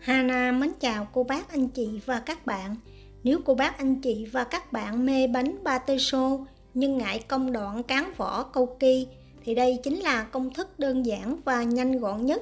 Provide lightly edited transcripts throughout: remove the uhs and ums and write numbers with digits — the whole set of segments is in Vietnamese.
Hana mến chào cô bác anh chị và các bạn. Nếu cô bác anh chị và các bạn mê bánh pate xô nhưng ngại công đoạn cán vỏ cầu kỳ thì đây chính là công thức đơn giản và nhanh gọn nhất.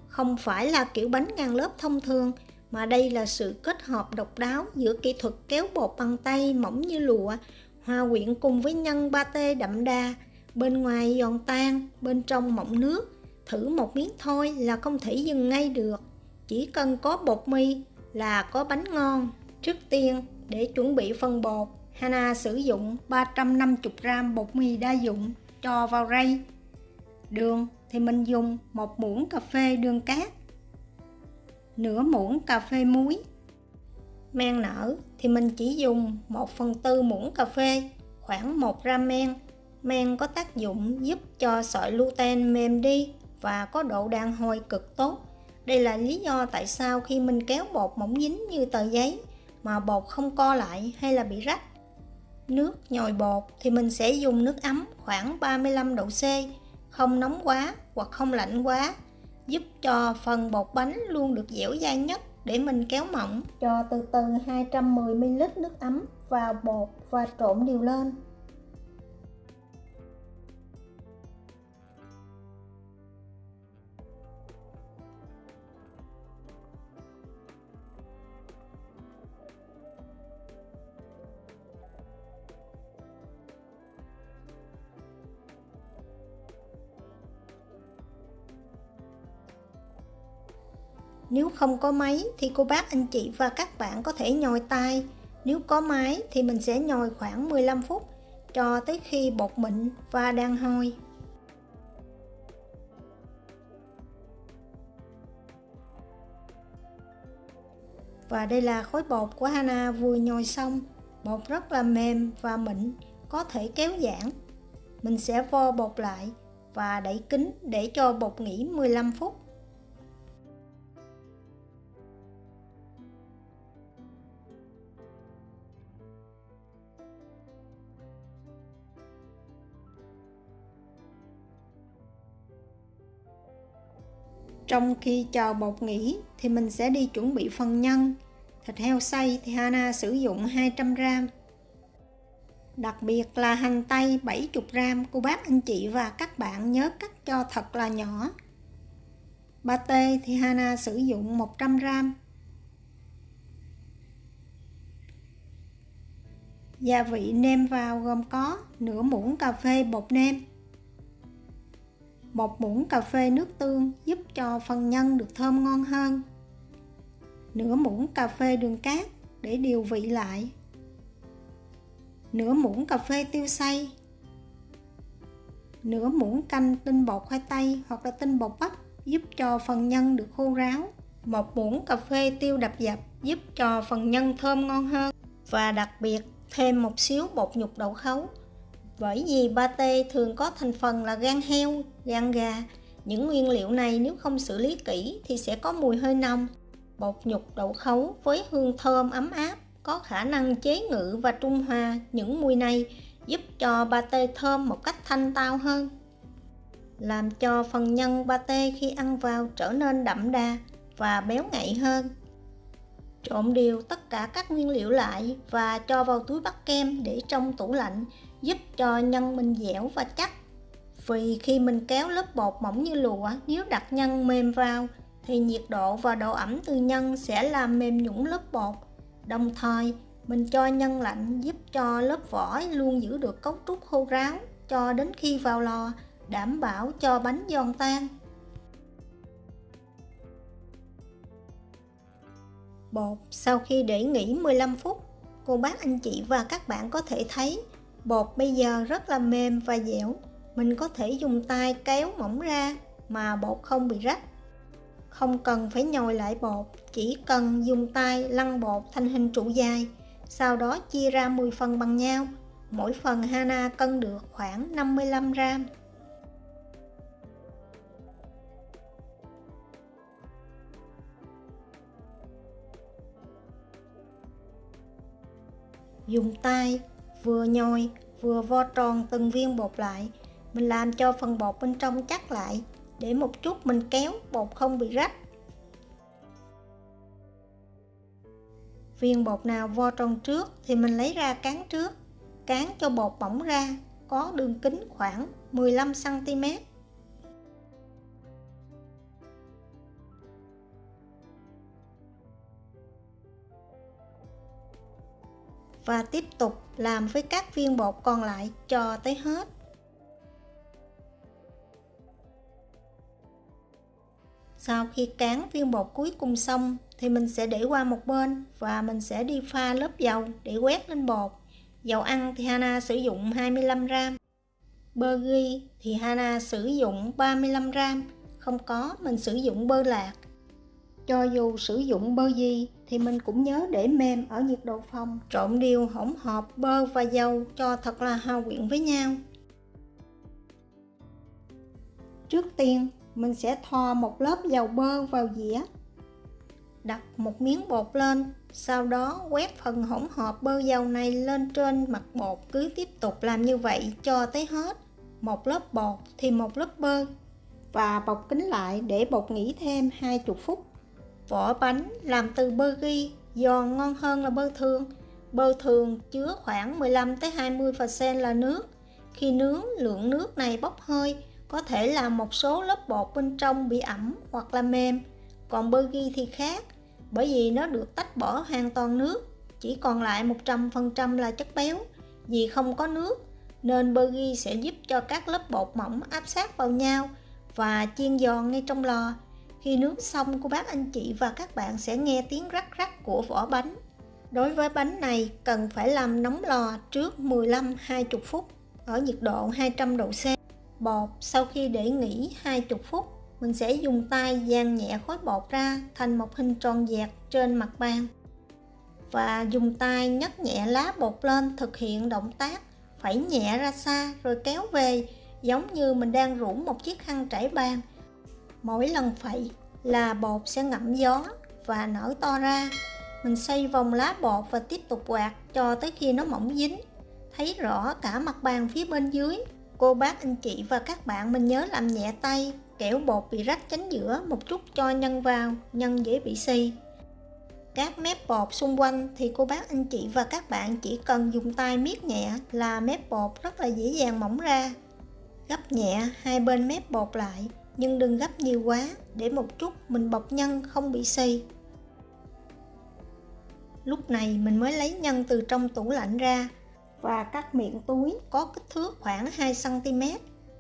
Không phải là kiểu bánh ngàn lớp thông thường mà đây là sự kết hợp độc đáo giữa kỹ thuật kéo bột bằng tay mỏng như lụa, hòa quyện cùng với nhân pate đậm đà, bên ngoài giòn tan, bên trong mọng nước. Thử một miếng thôi là không thể dừng ngay được. Chỉ cần có bột mì là có bánh ngon. Trước tiên, để chuẩn bị phần bột, Hana sử dụng 350g bột mì đa dụng cho vào rây. Đường thì mình dùng 1 muỗng cà phê đường cát, nửa muỗng cà phê muối. Men nở thì mình chỉ dùng 1/4 muỗng cà phê, khoảng 1 gram men. Men có tác dụng giúp cho sợi gluten mềm đi và có độ đàn hồi cực tốt. Đây là lý do tại sao khi mình kéo bột mỏng dính như tờ giấy mà bột không co lại hay là bị rách. Nước nhồi bột thì mình sẽ dùng nước ấm khoảng 35 độ C, không nóng quá hoặc không lạnh quá, giúp cho phần bột bánh luôn được dẻo dai nhất để mình kéo mỏng. Cho từ từ 210ml nước ấm vào bột và trộn đều lên. Nếu không có máy thì cô bác anh chị và các bạn có thể nhồi tay. Nếu có máy thì mình sẽ nhồi khoảng 15 phút cho tới khi bột mịn và đàn hồi. Và đây là khối bột của Hana vừa nhồi xong. Bột rất là mềm và mịn, có thể kéo giãn. Mình sẽ vo bột lại và đậy kín để cho bột nghỉ 15 phút. Trong khi chờ bột nghỉ thì mình sẽ đi chuẩn bị phần nhân. Thịt heo xay thì Hana sử dụng 200g. Đặc biệt là hành tây 70g, cô bác anh chị và các bạn nhớ cắt cho thật là nhỏ. Pate thì Hana sử dụng 100g. Gia vị nêm vào gồm có nửa muỗng cà phê bột nêm, 1 muỗng cà phê nước tương giúp cho phần nhân được thơm ngon hơn, nửa muỗng cà phê đường cát để điều vị lại, nửa muỗng cà phê tiêu xay, nửa muỗng canh tinh bột khoai tây hoặc là tinh bột bắp giúp cho phần nhân được khô ráo, 1 muỗng cà phê tiêu đập dập giúp cho phần nhân thơm ngon hơn, và đặc biệt thêm một xíu bột nhục đậu khấu. Bởi vì pate thường có thành phần là gan heo, gan gà. Những nguyên liệu này nếu không xử lý kỹ thì sẽ có mùi hơi nồng. Bột nhục đậu khấu với hương thơm ấm áp có khả năng chế ngự và trung hòa những mùi này, giúp cho pate thơm một cách thanh tao hơn, làm cho phần nhân pate khi ăn vào trở nên đậm đà và béo ngậy hơn. Trộn đều tất cả các nguyên liệu lại và cho vào túi bắt kem để trong tủ lạnh, giúp cho nhân mình dẻo và chắc. Vì khi mình kéo lớp bột mỏng như lụa, nếu đặt nhân mềm vào thì nhiệt độ và độ ẩm từ nhân sẽ làm mềm nhũn lớp bột. Đồng thời mình cho nhân lạnh giúp cho lớp vỏ luôn giữ được cấu trúc khô ráo cho đến khi vào lò, đảm bảo cho bánh giòn tan. Bột sau khi để nghỉ 15 phút, cô bác anh chị và các bạn có thể thấy bột bây giờ rất là mềm và dẻo. Mình có thể dùng tay kéo mỏng ra mà bột không bị rách. Không cần phải nhồi lại bột, chỉ cần dùng tay lăn bột thành hình trụ dài, sau đó chia ra 10 phần bằng nhau. Mỗi phần Hana cân được khoảng 55g. Dùng tay vừa nhồi vừa vo tròn từng viên bột lại. Mình làm cho phần bột bên trong chắc lại để một chút mình kéo bột không bị rách. Viên bột nào vo tròn trước thì mình lấy ra cán trước. Cán cho bột bỏng ra, có đường kính khoảng 15 cm. Và tiếp tục làm với các viên bột còn lại cho tới hết. Sau khi cán viên bột cuối cùng xong thì mình sẽ để qua một bên và mình sẽ đi pha lớp dầu để quét lên bột. Dầu ăn thì Hana sử dụng 25g. Bơ ghi thì Hana sử dụng 35g. Không có, mình sử dụng bơ lạc. Cho dù sử dụng bơ gì thì mình cũng nhớ để mềm ở nhiệt độ phòng. Trộn đều hỗn hợp bơ và dầu cho thật là hòa quyện với nhau. Trước tiên mình sẽ thoa một lớp dầu bơ vào dĩa. Đặt một miếng bột lên, sau đó quét phần hỗn hợp bơ dầu này lên trên mặt bột. Cứ tiếp tục làm như vậy cho tới hết. Một lớp bột thì một lớp bơ. Và bọc kín lại để bột nghỉ thêm 20 phút. Vỏ bánh làm từ bơ ghi, giòn ngon hơn là bơ thường. Bơ thường chứa khoảng 15-20% là nước. Khi nướng, lượng nước này bốc hơi, có thể làm một số lớp bột bên trong bị ẩm hoặc là mềm. Còn bơ ghi thì khác, bởi vì nó được tách bỏ hoàn toàn nước, chỉ còn lại 100% là chất béo. Vì không có nước, nên bơ ghi sẽ giúp cho các lớp bột mỏng áp sát vào nhau và chiên giòn ngay trong lò. Khi nướng xong, cô bác anh chị và các bạn sẽ nghe tiếng rắc rắc của vỏ bánh. Đối với bánh này cần phải làm nóng lò trước 15-20 phút ở nhiệt độ 200 độ C. Bột sau khi để nghỉ 20 phút, mình sẽ dùng tay dang nhẹ khối bột ra thành một hình tròn dẹt trên mặt bàn. Và dùng tay nhấc nhẹ lá bột lên, thực hiện động tác phẩy nhẹ ra xa rồi kéo về, giống như mình đang rũ một chiếc khăn trải bàn. Mỗi lần phẩy là bột sẽ ngậm gió và nở to ra. Mình xoay vòng lá bột và tiếp tục quạt cho tới khi nó mỏng dính, thấy rõ cả mặt bàn phía bên dưới. Cô bác anh chị và các bạn mình nhớ làm nhẹ tay, kẻo bột bị rách chánh giữa một chút cho nhân vào, nhân dễ bị xì. Các mép bột xung quanh thì cô bác anh chị và các bạn chỉ cần dùng tay miết nhẹ là mép bột rất là dễ dàng mỏng ra. Gấp nhẹ hai bên mép bột lại, nhưng đừng gấp nhiều quá để một chút mình bọc nhân không bị xì. Lúc này mình mới lấy nhân từ trong tủ lạnh ra và cắt miệng túi có kích thước khoảng 2 cm.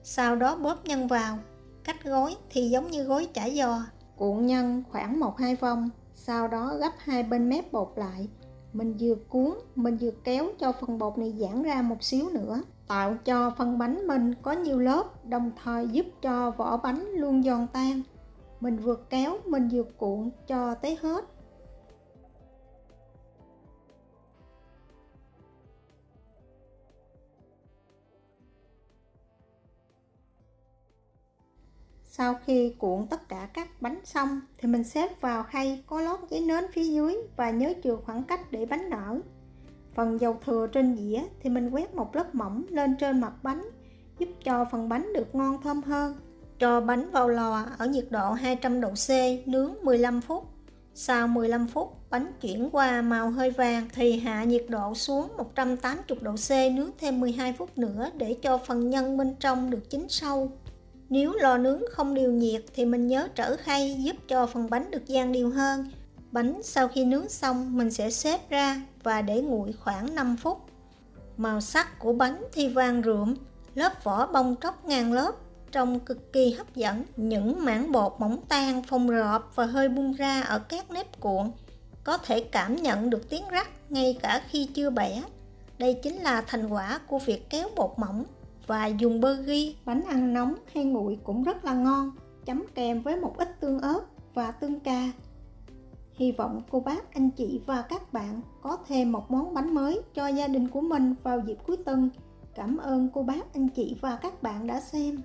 Sau đó bóp nhân vào. Cách gói thì giống như gói chả giò. Cuộn nhân khoảng 1-2 vòng, sau đó gấp hai bên mép bột lại. Mình vừa cuốn, mình vừa kéo cho phần bột này giãn ra một xíu nữa, tạo cho phần bánh mình có nhiều lớp, đồng thời giúp cho vỏ bánh luôn giòn tan. Mình vừa kéo, mình vừa cuộn cho tới hết. Sau khi cuộn tất cả các bánh xong thì mình xếp vào khay có lót giấy nến phía dưới và nhớ chừa khoảng cách để bánh nở. Phần dầu thừa trên dĩa thì mình quét một lớp mỏng lên trên mặt bánh, giúp cho phần bánh được ngon thơm hơn. Cho bánh vào lò ở nhiệt độ 200 độ C nướng 15 phút. Sau 15 phút bánh chuyển qua màu hơi vàng thì hạ nhiệt độ xuống 180 độ C nướng thêm 12 phút nữa để cho phần nhân bên trong được chín sâu. Nếu lò nướng không điều nhiệt thì mình nhớ trở khay giúp cho phần bánh được dang đều hơn. Bánh sau khi nướng xong mình sẽ xếp ra và để nguội khoảng 5 phút. Màu sắc của bánh thì vàng rượm, lớp vỏ bong tróc ngàn lớp, trông cực kỳ hấp dẫn. Những mảng bột mỏng tan, phồng rộp và hơi bung ra ở các nếp cuộn. Có thể cảm nhận được tiếng rắc ngay cả khi chưa bẻ. Đây chính là thành quả của việc kéo bột mỏng và dùng bơ ghi. Bánh ăn nóng hay nguội cũng rất là ngon, chấm kèm với một ít tương ớt và tương cà. Hy vọng cô bác, anh chị và các bạn có thêm một món bánh mới cho gia đình của mình vào dịp cuối tuần. Cảm ơn cô bác, anh chị và các bạn đã xem.